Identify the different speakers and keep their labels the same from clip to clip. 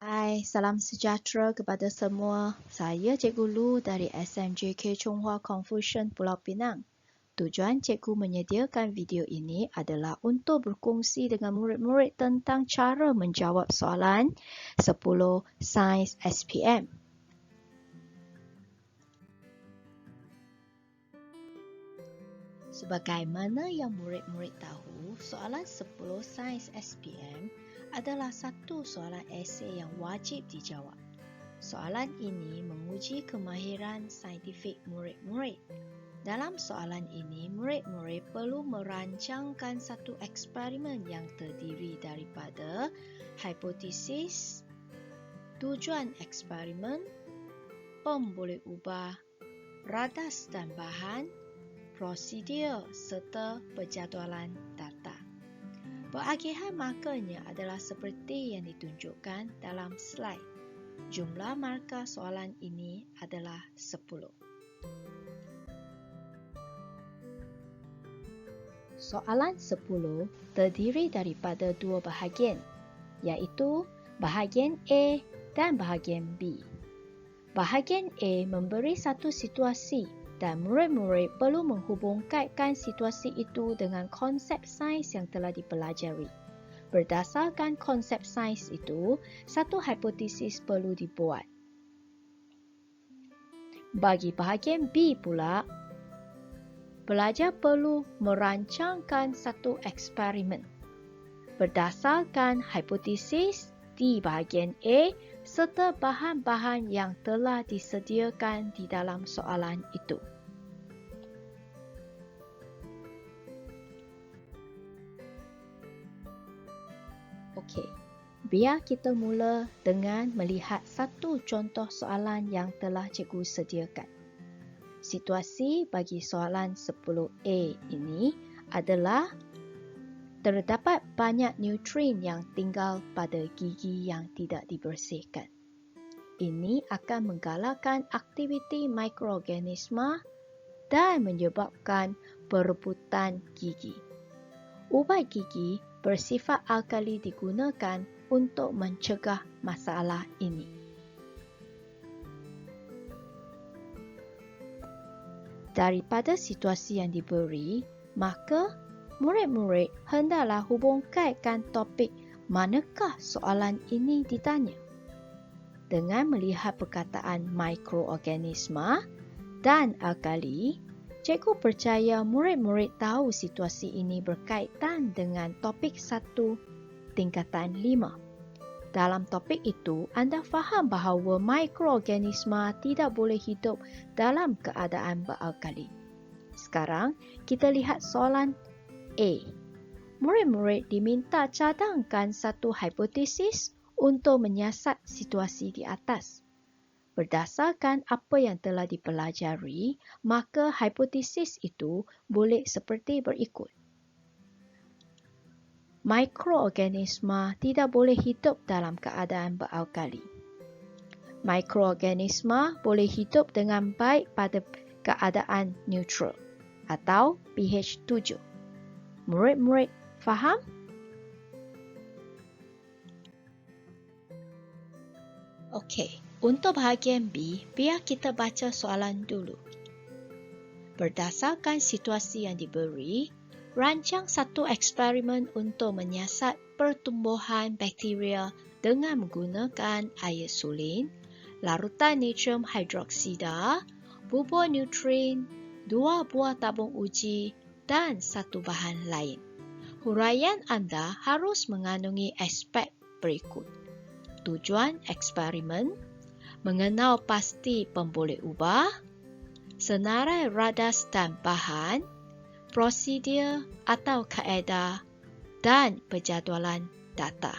Speaker 1: Hai, salam sejahtera kepada semua. Saya Cikgu Lu dari SMJK Chonghua Confucian Pulau Pinang. Tujuan Cikgu menyediakan video ini adalah untuk berkongsi dengan murid-murid tentang cara menjawab soalan 10 Sains SPM. Sebagaimana yang murid-murid tahu, soalan 10 Sains SPM adalah satu soalan esei yang wajib dijawab. Soalan ini menguji kemahiran saintifik murid-murid. Dalam soalan ini, murid-murid perlu merancangkan satu eksperimen yang terdiri daripada hipotesis, tujuan eksperimen, pemboleh ubah, radas dan bahan, prosedur serta penjadualan data. Peragihan markanya adalah seperti yang ditunjukkan dalam slide. Jumlah markah soalan ini adalah 10. Soalan 10 terdiri daripada dua bahagian, iaitu bahagian A dan bahagian B. Bahagian A memberi satu situasi dan murid-murid perlu menghubungkaitkan situasi itu dengan konsep sains yang telah dipelajari. Berdasarkan konsep sains itu, satu hipotesis perlu dibuat. Bagi bahagian B pula, pelajar perlu merancangkan satu eksperimen berdasarkan hipotesis di bahagian A serta bahan-bahan yang telah disediakan di dalam soalan itu. Okey, biar kita mula dengan melihat satu contoh soalan yang telah cikgu sediakan. Situasi bagi soalan 10A ini adalah terdapat banyak nutrien yang tinggal pada gigi yang tidak dibersihkan. Ini akan menggalakkan aktiviti mikroorganisma dan menyebabkan perebutan gigi. Ubat gigi bersifat alkali digunakan untuk mencegah masalah ini. Daripada situasi yang diberi, maka murid-murid hendaklah hubungkaitkan topik manakah soalan ini ditanya. Dengan melihat perkataan mikroorganisma dan alkali, cikgu percaya murid-murid tahu situasi ini berkaitan dengan topik 1 tingkatan 5. Dalam topik itu, anda faham bahawa mikroorganisma tidak boleh hidup dalam keadaan beralkali. Sekarang, kita lihat soalan A. Murid-murid diminta cadangkan satu hipotesis untuk menyiasat situasi di atas. Berdasarkan apa yang telah dipelajari, maka hipotesis itu boleh seperti berikut. Mikroorganisma tidak boleh hidup dalam keadaan beralkali. Mikroorganisma boleh hidup dengan baik pada keadaan neutral atau pH 7. Murid-murid faham? Okey, untuk bahagian B, biar kita baca soalan dulu. Berdasarkan situasi yang diberi, rancang satu eksperimen untuk menyiasat pertumbuhan bakteria dengan menggunakan air sulin, larutan natrium hidroksida, bubur nutrien, 2 buah tabung uji dan satu bahan lain. Huraian anda harus mengandungi aspek berikut. Tujuan eksperimen, mengenal pasti pemboleh ubah, senarai radas dan bahan, prosedur atau kaedah, dan penjadualan data.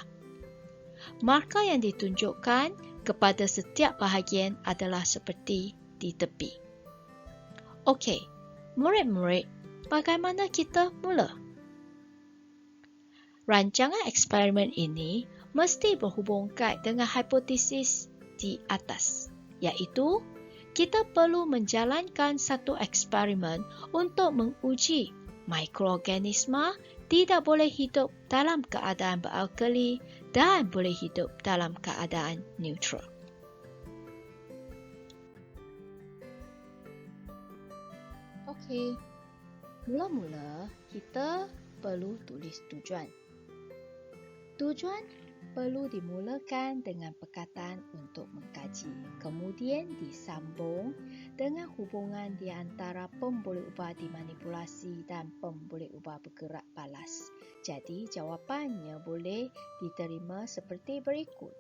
Speaker 1: Markah yang ditunjukkan kepada setiap bahagian adalah seperti di tepi. Okey, murid-murid, bagaimana kita mula? Rancangan eksperimen ini mesti berhubungkait dengan hipotesis di atas, iaitu kita perlu menjalankan satu eksperimen untuk menguji mikroorganisma tidak boleh hidup dalam keadaan beralkali dan boleh hidup dalam keadaan neutral. Okey, mula-mula kita perlu tulis tujuan. Tujuan perlu dimulakan dengan perkataan untuk mengkaji, kemudian disambung dengan hubungan di antara pemboleh ubah dimanipulasi dan pemboleh ubah bergerak balas. Jadi, jawapannya boleh diterima seperti berikut.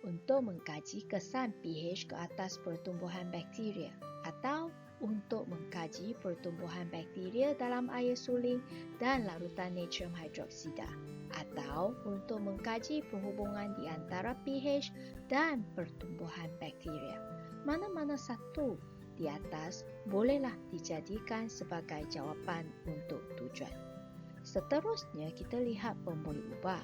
Speaker 1: Untuk mengkaji kesan pH ke atas pertumbuhan bakteria atau untuk mengkaji pertumbuhan bakteria dalam air suling dan larutan natrium hidroksida, atau untuk mengkaji perhubungan di antara pH dan pertumbuhan bakteria. Mana-mana satu di atas bolehlah dijadikan sebagai jawapan untuk tujuan. Seterusnya kita lihat pemboleh ubah.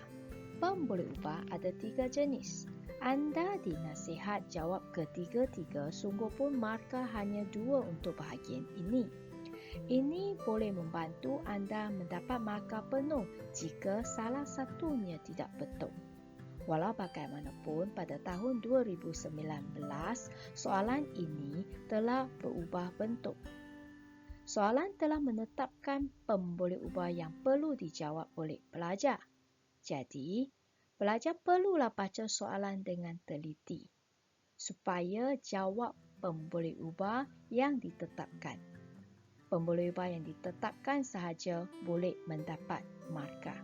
Speaker 1: Pemboleh ubah ada 3 jenis. Anda dinasihat jawab ketiga-tiga, sungguh pun markah hanya 2 untuk bahagian ini. Ini boleh membantu anda mendapat markah penuh jika salah satunya tidak betul. Walau bagaimanapun, pada tahun 2019, soalan ini telah berubah bentuk. Soalan telah menetapkan pemboleh ubah yang perlu dijawab oleh pelajar. Jadi, pelajar perlulah baca soalan dengan teliti supaya jawab pemboleh ubah yang ditetapkan. Pemboleh ubah yang ditetapkan sahaja boleh mendapat markah.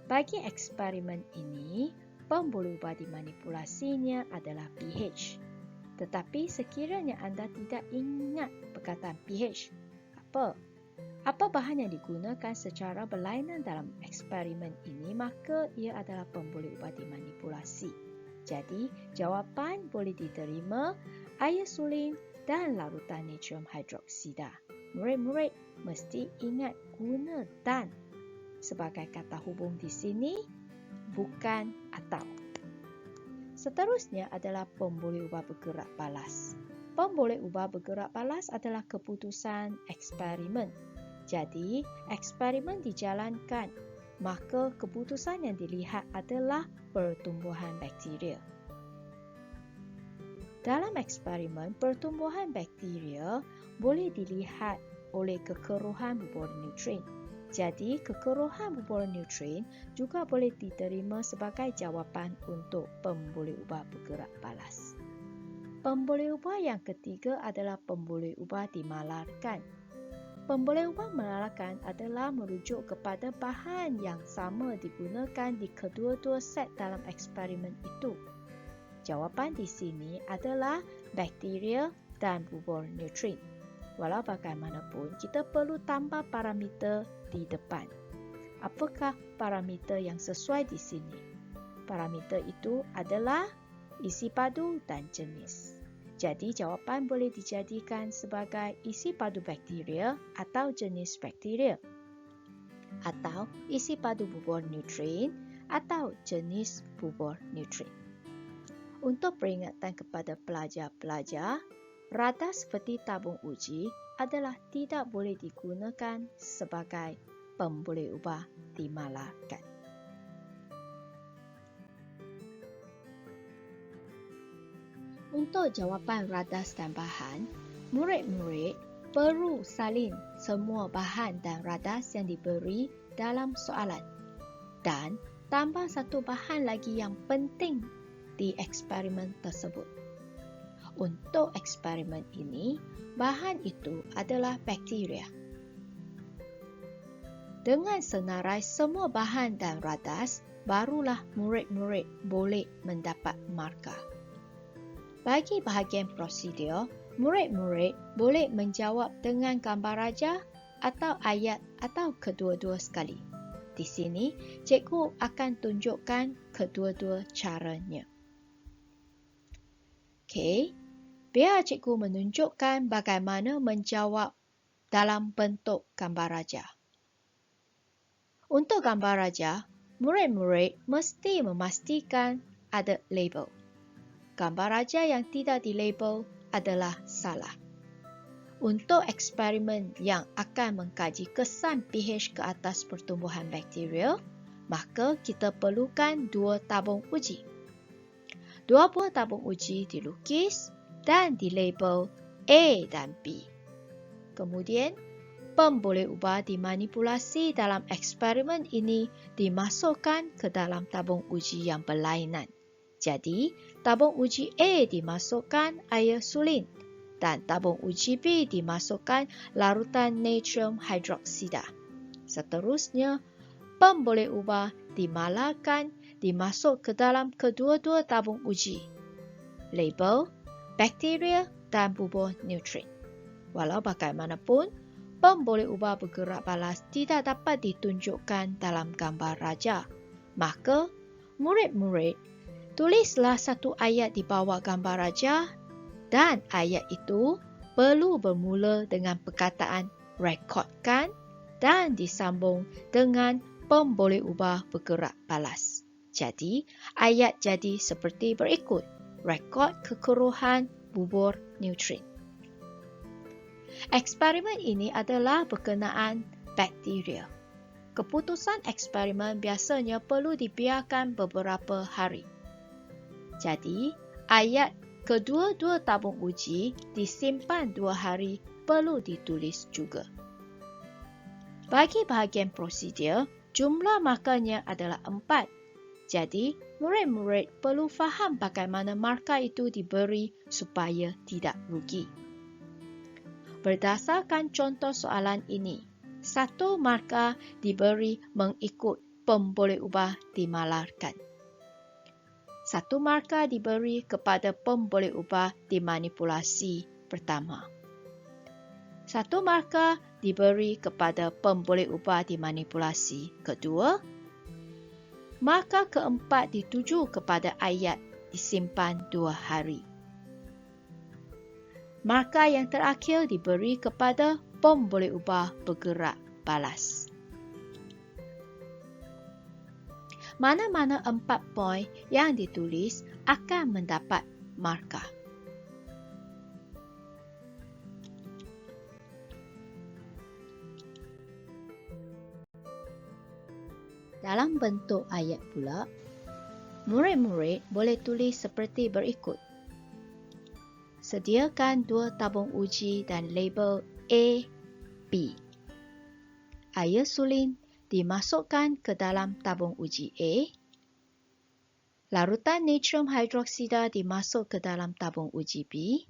Speaker 1: Bagi eksperimen ini, pemboleh ubah dimanipulasinya adalah pH. Tetapi sekiranya anda tidak ingat perkataan pH, apa bahan yang digunakan secara berlainan dalam eksperimen ini, maka ia adalah pemboleh ubah dimanipulasi. Jadi, jawapan boleh diterima air suling dan larutan natrium hidroksida. Murid-murid mesti ingat guna dan sebagai kata hubung di sini, bukan atau. Seterusnya adalah pemboleh ubah bergerak balas. Pemboleh ubah bergerak balas adalah keputusan eksperimen. Jadi, eksperimen dijalankan, maka keputusan yang dilihat adalah pertumbuhan bakteria. Dalam eksperimen, pertumbuhan bakteria boleh dilihat oleh kekeruhan buburan nutrien. Jadi, kekeruhan buburan nutrien juga boleh diterima sebagai jawapan untuk pemboleh ubah bergerak balas. Pemboleh ubah yang ketiga adalah pemboleh ubah dimalarkan. Pemboleh ubah malarkan adalah merujuk kepada bahan yang sama digunakan di kedua-dua set dalam eksperimen itu. Jawapan di sini adalah bakteria dan bubur nutrien. Walau bagaimanapun, kita perlu tambah parameter di depan. Apakah parameter yang sesuai di sini? Parameter itu adalah isi padu dan jenis. Jadi, jawapan boleh dijadikan sebagai isi padu bakteria atau jenis bakteria, atau isi padu bubur nutrien atau jenis bubur nutrien. Untuk peringatan kepada pelajar-pelajar, radar seperti tabung uji adalah tidak boleh digunakan sebagai pemboleh ubah dimalarkan. Untuk jawapan radas dan bahan, murid-murid perlu salin semua bahan dan radas yang diberi dalam soalan dan tambah satu bahan lagi yang penting di eksperimen tersebut. Untuk eksperimen ini, bahan itu adalah bakteria. Dengan senarai semua bahan dan radas, barulah murid-murid boleh mendapat markah. Bagi bahagian prosedur, murid-murid boleh menjawab dengan gambar raja atau ayat atau kedua-dua sekali. Di sini, cikgu akan tunjukkan kedua-dua caranya. Okey, biar cikgu menunjukkan bagaimana menjawab dalam bentuk gambar raja. Untuk gambar raja, murid-murid mesti memastikan ada label. Gambar raja yang tidak dilabel adalah salah. Untuk eksperimen yang akan mengkaji kesan pH ke atas pertumbuhan bakteria, maka kita perlukan 2 tabung uji. 2 buah tabung uji dilukis dan dilabel A dan B. Kemudian, pembolehubah dimanipulasi dalam eksperimen ini dimasukkan ke dalam tabung uji yang berlainan. Jadi, tabung uji A dimasukkan air sulin dan tabung uji B dimasukkan larutan natrium hidroksida. Seterusnya, pembolehubah dimalarkan dimasuk ke dalam kedua-dua tabung uji. Label, bakteria dan bubur neutrin. Walau bagaimanapun, pembolehubah bergerak balas tidak dapat ditunjukkan dalam gambar raja. Maka, murid-murid, tulislah satu ayat di bawah gambar raja dan ayat itu perlu bermula dengan perkataan rekodkan dan disambung dengan pembolehubah bergerak balas. Jadi, ayat jadi seperti berikut. Rekod kekeruhan bubur neutrin. Eksperimen ini adalah berkenaan bakteria. Keputusan eksperimen biasanya perlu dibiarkan beberapa hari. Jadi, ayat kedua-dua tabung uji disimpan 2 hari perlu ditulis juga. Bagi bahagian prosedur, jumlah markanya adalah 4. Jadi, murid-murid perlu faham bagaimana markah itu diberi supaya tidak rugi. Berdasarkan contoh soalan ini, 1 markah diberi mengikut pembolehubah dimalarkan. 1 markah diberi kepada pembolehubah dimanipulasi pertama. 1 markah diberi kepada pembolehubah dimanipulasi kedua. Markah keempat dituju kepada ayat disimpan 2 hari. Markah yang terakhir diberi kepada pembolehubah bergerak balas. Mana-mana 4 poin yang ditulis akan mendapat markah. Dalam bentuk ayat pula, murid-murid boleh tulis seperti berikut. Sediakan 2 tabung uji dan label A, B. Air sulin dimasukkan ke dalam tabung uji A. Larutan natrium hidroksida dimasuk ke dalam tabung uji B.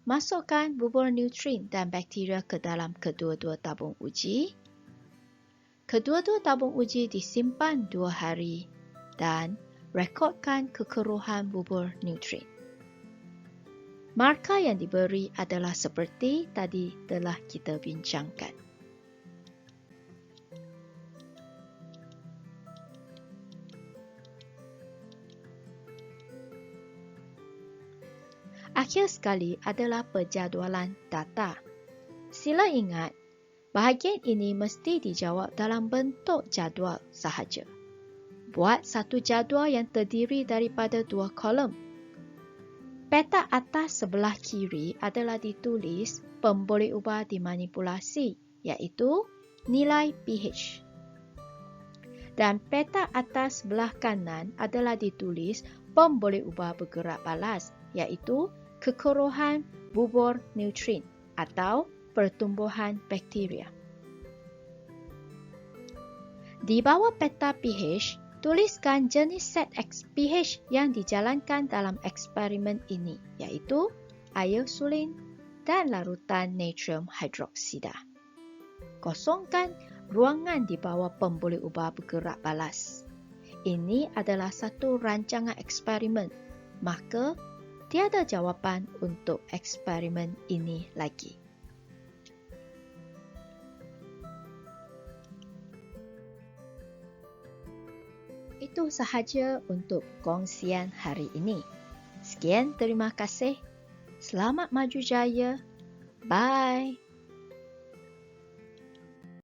Speaker 1: Masukkan bubur neutrin dan bakteria ke dalam kedua-dua tabung uji. Kedua-dua tabung uji disimpan 2 hari dan rekodkan kekeruhan bubur neutrin. Markah yang diberi adalah seperti tadi telah kita bincangkan. Akhir sekali adalah penjadualan data. Sila ingat, bahagian ini mesti dijawab dalam bentuk jadual sahaja. Buat satu jadual yang terdiri daripada 2 kolom. Petak atas sebelah kiri adalah ditulis pembolehubah dimanipulasi, iaitu nilai pH. Dan petak atas sebelah kanan adalah ditulis pembolehubah bergerak balas, iaitu kekeruhan bubur neutrin atau pertumbuhan bakteria. Di bawah peta pH, tuliskan jenis set pH yang dijalankan dalam eksperimen ini, iaitu air sulin dan larutan natrium hidroksida. Kosongkan ruangan di bawah pembolehubah bergerak balas. Ini adalah satu rancangan eksperimen, maka tiada jawapan untuk eksperimen ini lagi. Itu sahaja untuk kongsian hari ini. Sekian, terima kasih. Selamat maju jaya. Bye.